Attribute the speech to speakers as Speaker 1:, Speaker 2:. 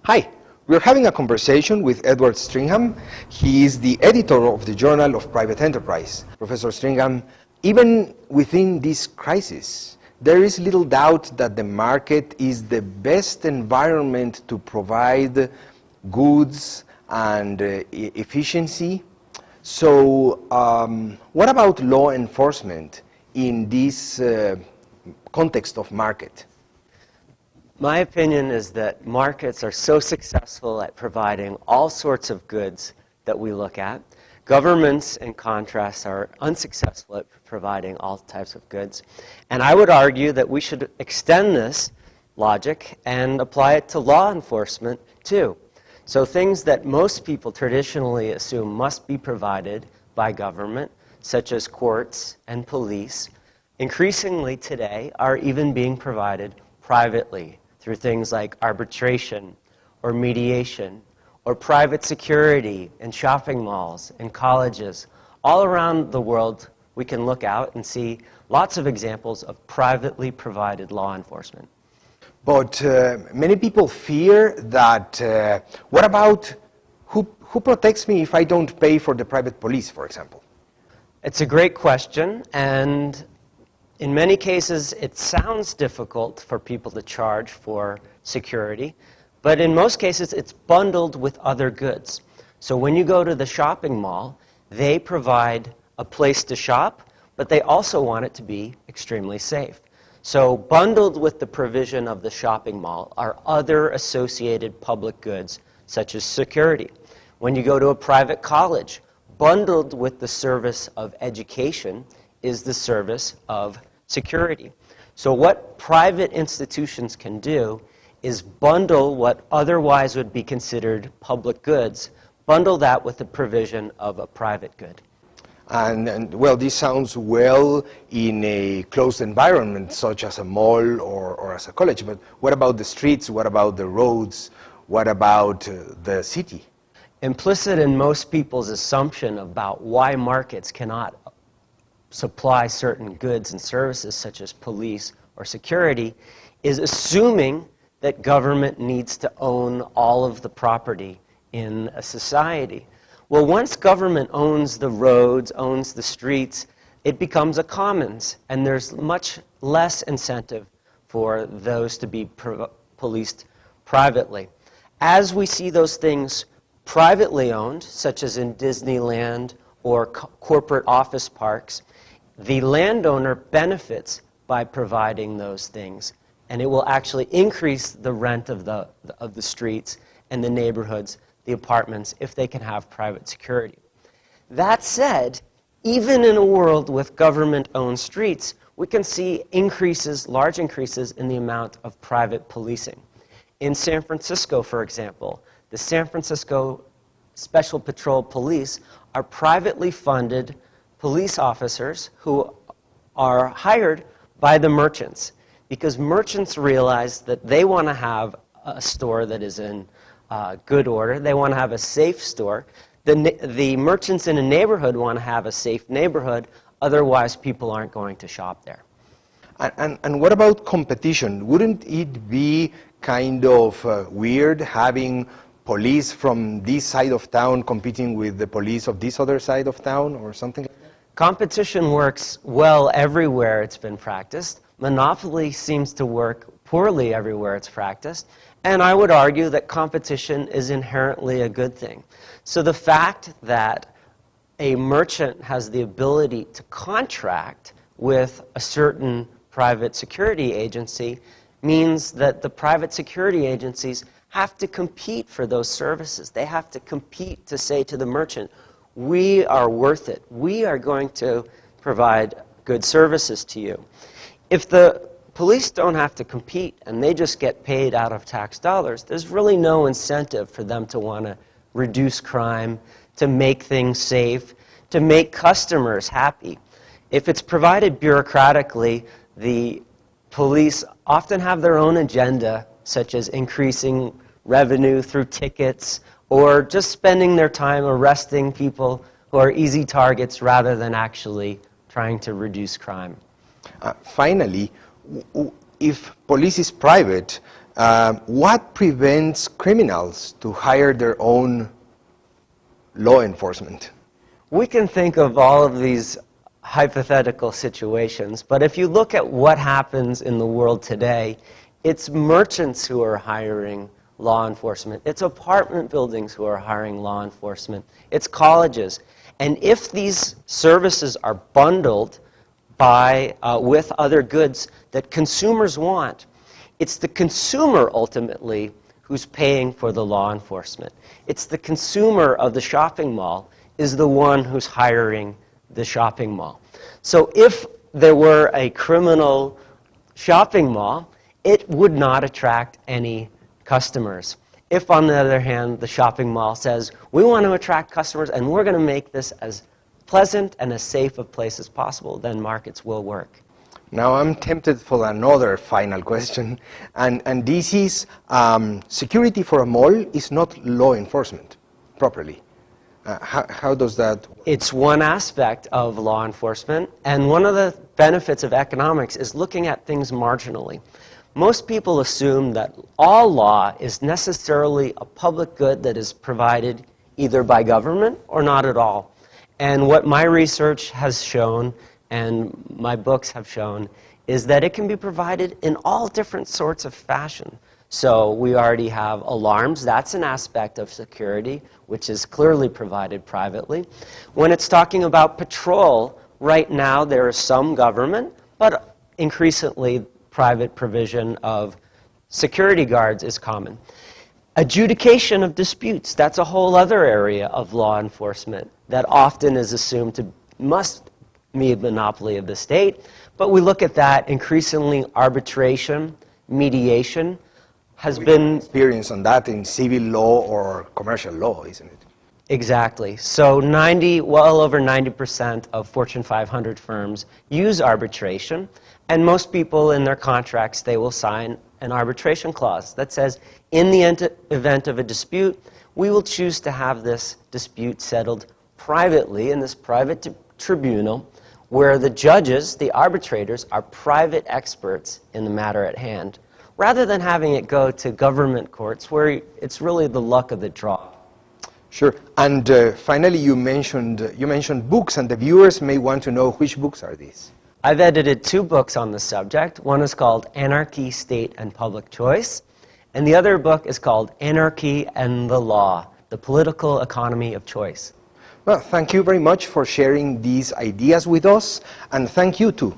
Speaker 1: Hi, we're having a conversation with Edward Stringham. He is the editor of the Journal of Private Enterprise. Professor Stringham, even within this crisis, there is little doubt that the market is the best environment to provide goods and efficiency. So what about law enforcement in this context of market?
Speaker 2: My opinion is that markets are so successful at providing all sorts of goods that we look at. Governments, in contrast, are unsuccessful at providing all types of goods. And I would argue that we should extend this logic and apply it to law enforcement, too. So things that most people traditionally assume must be provided by government, such as courts and police, increasingly today are even being provided privately, through things like arbitration or mediation or private security in shopping malls and colleges. All around the world, we can look out and see lots of examples of privately provided law enforcement.
Speaker 1: But many people fear that, what about who protects me if I don't pay for the private police, for example?
Speaker 2: It's a great question, and in many cases, it sounds difficult for people to charge for security, but in most cases, it's bundled with other goods. So when you go to the shopping mall, they provide a place to shop, but they also want it to be extremely safe. So bundled with the provision of the shopping mall are other associated public goods, such as security. When you go to a private college, bundled with the service of education is the service of security. So what private institutions can do is bundle what otherwise would be considered public goods, bundle that with the provision of a private good.
Speaker 1: And well, this sounds well in a closed environment, such as a mall or as a college, but what about the streets? What about the roads? What about the city?
Speaker 2: Implicit in most people's assumption about why markets cannot supply certain goods and services such as police or security is assuming that government needs to own all of the property in a society. Well, once government owns the roads, owns the streets, it becomes a commons, and there's much less incentive for those to be policed privately. As we see those things privately owned, such as in Disneyland or corporate office parks, the landowner benefits by providing those things, and it will actually increase the rent of the streets and the neighborhoods, the apartments, if they can have private security. That said, even in a world with government-owned streets, we can see increases, large increases in the amount of private policing. In San Francisco, for example, the San Francisco Special Patrol Police are privately funded police officers who are hired by the merchants, because merchants realize that they want to have a store that is in good order. They want to have a safe store. The merchants in a neighborhood want to have a safe neighborhood, otherwise people aren't going to shop there.
Speaker 1: And what about competition? Wouldn't it be kind of weird having police from this side of town competing with the police of this other side of town or something like that?
Speaker 2: Competition works well everywhere it's been practiced. Monopoly seems to work poorly everywhere it's practiced. And I would argue that competition is inherently a good thing. So the fact that a merchant has the ability to contract with a certain private security agency means that the private security agencies have to compete for those services. They have to compete to say to the merchant, we are worth it. We are going to provide good services to you. If the police don't have to compete and they just get paid out of tax dollars, there's really no incentive for them to want to reduce crime, to make things safe, to make customers happy. If it's provided bureaucratically, the police often have their own agenda, such as increasing revenue through tickets, or just spending their time arresting people who are easy targets rather than actually trying to reduce crime.
Speaker 1: Finally, if police is private, What prevents criminals to hire their own law enforcement?
Speaker 2: We can think of all of these hypothetical situations, but if you look at what happens in the world today, it's merchants who are hiring law enforcement. It's apartment buildings who are hiring law enforcement. It's colleges. And if these services are bundled with other goods that consumers want, it's the consumer ultimately who's paying for the law enforcement. It's the consumer of the shopping mall is the one who's hiring the shopping mall. So if there were a criminal shopping mall, it would not attract any customers. If, on the other hand, the shopping mall says, we want to attract customers and we're going to make this as pleasant and as safe a place as possible, then markets will work.
Speaker 1: Now I'm tempted for another final question, and this is security for a mall is not law enforcement properly. How does that work?
Speaker 2: It's one aspect of law enforcement, and one of the benefits of economics is looking at things marginally. Most people assume that all law is necessarily a public good that is provided either by government or not at all. And what my research has shown and my books have shown is that it can be provided in all different sorts of fashion. So we already have alarms. That's an aspect of security, which is clearly provided privately. When it's talking about patrol, right now there is some government, but increasingly private provision of security guards is common. Adjudication of disputes, that's a whole other area of law enforcement that often is assumed to must be a monopoly of the state. But we look at that increasingly arbitration, mediation, has been
Speaker 1: experience on that in civil law or commercial law, isn't it?
Speaker 2: Exactly. So well over 90% of Fortune 500 firms use arbitration, and most people in their contracts, they will sign an arbitration clause that says, in the event of a dispute, we will choose to have this dispute settled privately in this private tribunal where the judges, the arbitrators, are private experts in the matter at hand, rather than having it go to government courts where it's really the luck of the draw.
Speaker 1: Sure. And finally, you mentioned books, and the viewers may want to know which books are these.
Speaker 2: I've edited 2 books on the subject. One is called Anarchy, State, and Public Choice, and the other book is called Anarchy and the Law, The Political Economy of Choice.
Speaker 1: Well, thank you very much for sharing these ideas with us, and thank you too.